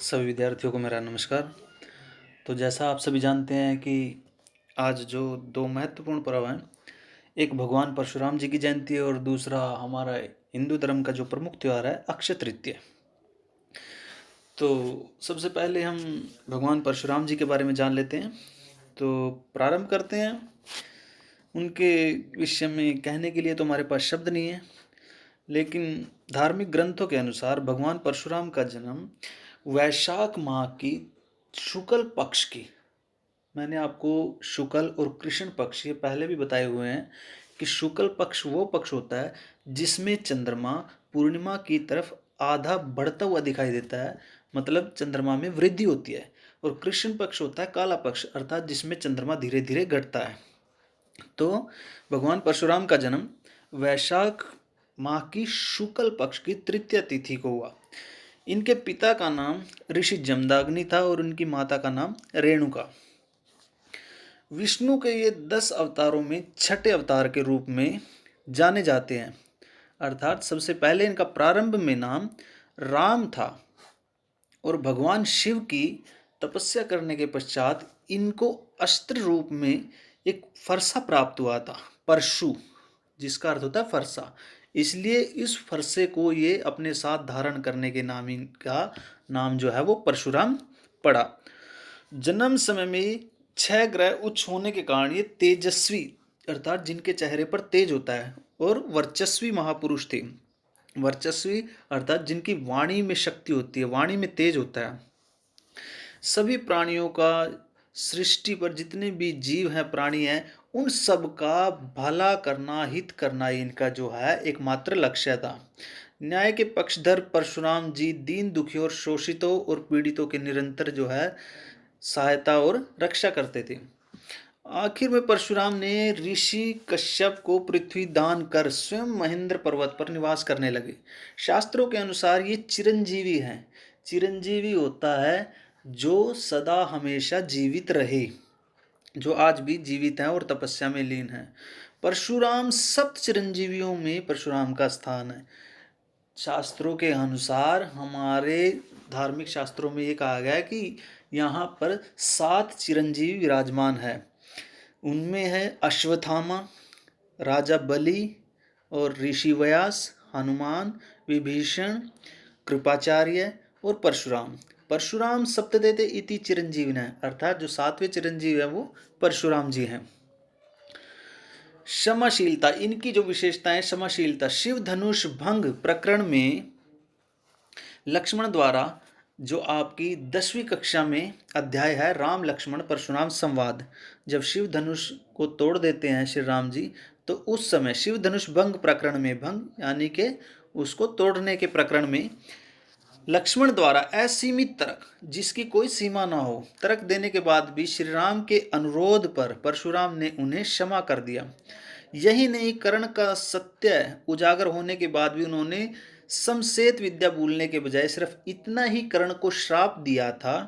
सभी विद्यार्थियों को मेरा नमस्कार। तो जैसा आप सभी जानते हैं कि आज जो दो महत्वपूर्ण पर्व हैं, एक भगवान परशुराम जी की जयंती है और दूसरा हमारा हिंदू धर्म का जो प्रमुख त्यौहार है अक्षय तृतीया। तो सबसे पहले हम भगवान परशुराम जी के बारे में जान लेते हैं। तो प्रारंभ करते हैं। उनके विषय में कहने के लिए तो हमारे पास शब्द नहीं है, लेकिन धार्मिक ग्रंथों के अनुसार भगवान परशुराम का जन्म वैशाख माह की शुक्ल पक्ष की, मैंने आपको शुक्ल और कृष्ण पक्ष ये पहले भी बताए हुए हैं कि शुक्ल पक्ष वो पक्ष होता है जिसमें चंद्रमा पूर्णिमा की तरफ आधा बढ़ता हुआ दिखाई देता है, मतलब चंद्रमा में वृद्धि होती है। और कृष्ण पक्ष होता है काला पक्ष, अर्थात जिसमें चंद्रमा धीरे धीरे घटता है। तो भगवान परशुराम का जन्म वैशाख माह की शुक्ल पक्ष की तृतीय तिथि को हुआ। इनके पिता का नाम ऋषि जमदाग्नि था और उनकी माता का नाम रेणुका। विष्णु के ये 10 अवतारों में छठे अवतार के रूप में जाने जाते हैं, अर्थात सबसे पहले इनका प्रारंभ में नाम राम था और भगवान शिव की तपस्या करने के पश्चात इनको अस्त्र रूप में एक फरसा प्राप्त हुआ था, परशु, जिसका अर्थ होता है फरसा। इसलिए इस फरसे को ये अपने साथ धारण करने के नाम इनका नाम जो है वो परशुराम पड़ा। जन्म समय में 6 ग्रह उच्च होने के कारण ये तेजस्वी, अर्थात जिनके चेहरे पर तेज होता है, और वर्चस्वी महापुरुष थे। वर्चस्वी अर्थात जिनकी वाणी में शक्ति होती है, वाणी में तेज होता है। सभी प्राणियों का, सृष्टि पर जितने भी जीव हैं, प्राणी हैं, उन सब का भला करना, हित करना इनका जो है एकमात्र लक्ष्य था। न्याय के पक्षधर परशुराम जी दीन दुखियों और शोषितों और पीड़ितों के निरंतर जो है सहायता और रक्षा करते थे। आखिर में परशुराम ने ऋषि कश्यप को पृथ्वी दान कर स्वयं महेंद्र पर्वत पर निवास करने लगे। शास्त्रों के अनुसार ये चिरंजीवी हैं। चिरंजीवी होता है जो सदा हमेशा जीवित रहे, जो आज भी जीवित हैं और तपस्या में लीन हैं। परशुराम सप्त चिरंजीवियों में परशुराम का स्थान है। शास्त्रों के अनुसार, हमारे धार्मिक शास्त्रों में ये कहा गया है कि यहाँ पर 7 चिरंजीवी विराजमान है। उनमें है अश्वत्थामा, राजा बलि और ऋषि व्यास, हनुमान, विभीषण, कृपाचार्य और परशुराम। परशुराम सप्तदेते इति चिरंजीविन है, अर्थात जो 7वें चिरंजीव है वो परशुराम जी हैं। क्षमाशीलता, इनकी जो विशेषता है क्षमाशीलता। शिव धनुष भंग प्रकरण में लक्ष्मण द्वारा, जो आपकी 10वीं कक्षा में अध्याय है राम लक्ष्मण परशुराम संवाद, जब शिव धनुष को तोड़ देते हैं श्री राम जी, तो उस समय शिव धनुष भंग प्रकरण में, भंग यानी कि उसको तोड़ने के प्रकरण में, लक्ष्मण द्वारा असीमित तर्क, जिसकी कोई सीमा ना हो, तर्क देने के बाद भी श्री राम के अनुरोध पर परशुराम ने उन्हें क्षमा कर दिया। यही नहीं, कर्ण का सत्य उजागर होने के बाद भी उन्होंने समसेत विद्या भूलने के बजाय सिर्फ इतना ही कर्ण को श्राप दिया था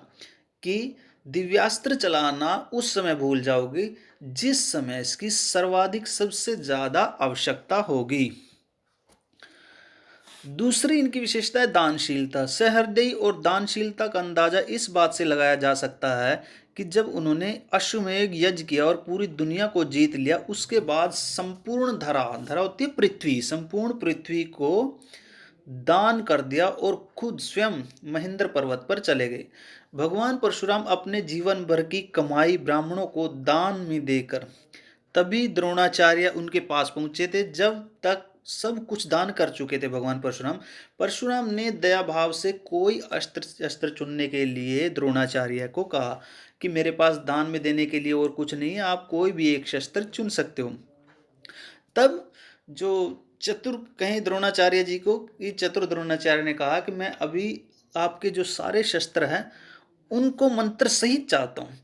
कि दिव्यास्त्र चलाना उस समय भूल जाओगे जिस समय इसकी सर्वाधिक सबसे ज्यादा आवश्यकता होगी। दूसरी इनकी विशेषता है दानशीलता। सहृदयी और दानशीलता का अंदाजा इस बात से लगाया जा सकता है कि जब उन्होंने अश्वमेध यज्ञ किया और पूरी दुनिया को जीत लिया, उसके बाद संपूर्ण धरा, धरा होती है पृथ्वी, संपूर्ण पृथ्वी को दान कर दिया और खुद स्वयं महेंद्र पर्वत पर चले गए। भगवान परशुराम अपने जीवन भर की कमाई ब्राह्मणों को दान में देकर तभी द्रोणाचार्य उनके पास पहुंचे थे, जब तक सब कुछ दान कर चुके थे भगवान परशुराम। परशुराम ने दया भाव से कोई अस्त्र अस्त्र चुनने के लिए द्रोणाचार्य को कहा कि मेरे पास दान में देने के लिए और कुछ नहीं है, आप कोई भी एक शस्त्र चुन सकते हो। तब जो चतुर कहें द्रोणाचार्य जी को, कि चतुर द्रोणाचार्य ने कहा कि मैं अभी आपके जो सारे शस्त्र हैं उनको मंत्र सहित चाहता हूँ,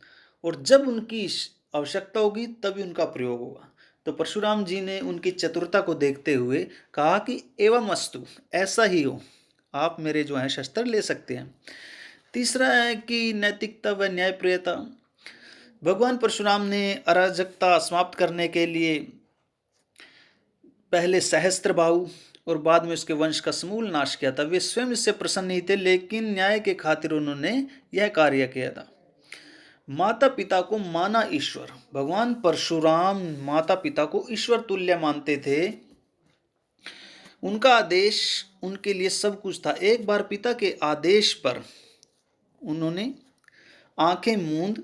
और जब उनकी आवश्यकता होगी तभी उनका प्रयोग होगा। तो परशुराम जी ने उनकी चतुरता को देखते हुए कहा कि एवं अस्तु, ऐसा ही हो, आप मेरे जो हैं शस्त्र ले सकते हैं। तीसरा है कि नैतिकता व न्यायप्रियता। भगवान परशुराम ने अराजकता समाप्त करने के लिए पहले सहस्त्रबाहु और बाद में उसके वंश का समूल नाश किया था। वे स्वयं इससे प्रसन्न नहीं थे, लेकिन न्याय के खातिर उन्होंने यह कार्य किया था। माता पिता को माना ईश्वर। भगवान परशुराम माता पिता को ईश्वर तुल्य मानते थे। उनका आदेश उनके लिए सब कुछ था। एक बार पिता के आदेश पर उन्होंने आंखें मूंद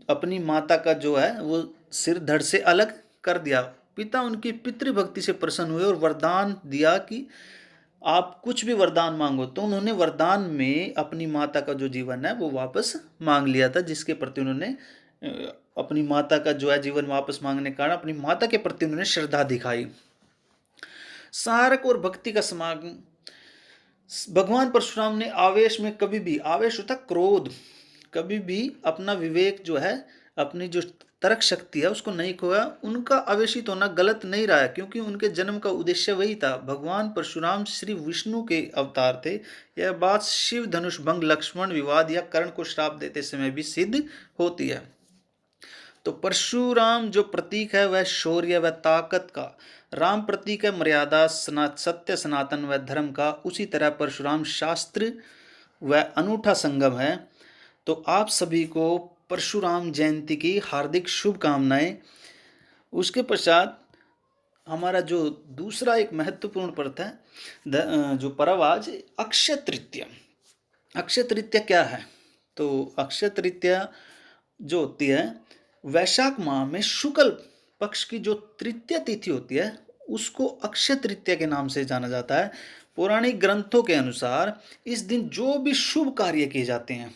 अपनी माता का जो है वो सिर धड़ से अलग कर दिया। पिता उनकी पितृभक्ति से प्रसन्न हुए और वरदान दिया कि आप कुछ भी वरदान मांगो। तो उन्होंने वरदान में अपनी माता का जो जीवन है वो वापस मांग लिया था, जिसके प्रति उन्होंने अपनी माता का जो है जीवन वापस मांगने के कारण अपनी माता के प्रति उन्होंने श्रद्धा दिखाई। सारक और भक्ति का समागम। भगवान परशुराम ने आवेश में कभी भी, आवेश होता क्रोध, कभी भी अपना विवेक जो है, अपनी जो तर्क शक्ति है उसको नहीं खोया। उनका आवेशित होना गलत नहीं रहा है, क्योंकि उनके जन्म का उद्देश्य वही था। भगवान परशुराम श्री विष्णु के अवतार थे। यह बात शिव धनुष भंग, लक्ष्मण विवाद या कर्ण को श्राप देते समय भी सिद्ध होती है। तो परशुराम जो प्रतीक है वह शौर्य व ताकत का, राम प्रतीक है मर्यादा, सत्य, सनातन व धर्म का। उसी तरह परशुराम शास्त्र व अनूठा संगम है। तो आप सभी को परशुराम जयंती की हार्दिक शुभकामनाएं। उसके पश्चात हमारा जो दूसरा एक महत्वपूर्ण पर्व है, जो पर्व आज अक्षय तृतीया। अक्षय तृतीया क्या है? तो अक्षय तृतीया जो होती है वैशाख माह में शुक्ल पक्ष की जो तृतीया तिथि होती है उसको अक्षय तृतीया के नाम से जाना जाता है। पौराणिक ग्रंथों के अनुसार इस दिन जो भी शुभ कार्य किए जाते हैं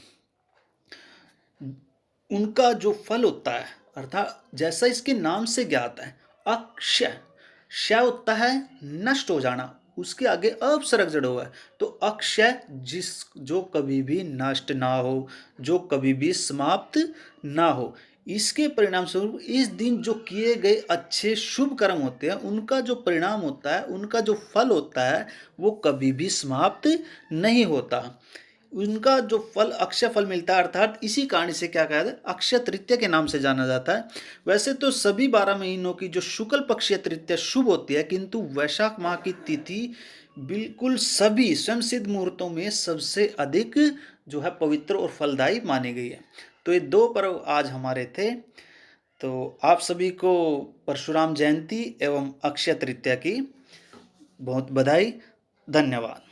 उनका जो फल होता है, अर्थात जैसा इसके नाम से ज्ञात है, अक्षय, क्षय होता है नष्ट हो जाना, उसके आगे अपसर्ग जड़ हुआ है। तो अक्षय जो कभी भी नष्ट ना हो, जो कभी भी समाप्त ना हो, इसके परिणाम स्वरूप इस दिन जो किए गए अच्छे शुभ कर्म होते हैं उनका जो परिणाम होता है, उनका जो फल होता है वो कभी भी समाप्त नहीं होता। उनका जो फल अक्षय फल मिलता है, अर्थात इसी कारण से क्या कहते हैं अक्षय तृतीया के नाम से जाना जाता है। वैसे तो सभी 12 महीनों की जो शुक्ल पक्षीय तृतीया शुभ होती है, किंतु वैशाख माह की तिथि बिल्कुल सभी स्वयं सिद्ध मुहूर्तों में सबसे अधिक जो है पवित्र और फलदायी मानी गई है। तो ये दो पर्व आज हमारे थे। तो आप सभी को परशुराम जयंती एवं अक्षय तृतीया की बहुत बधाई। धन्यवाद।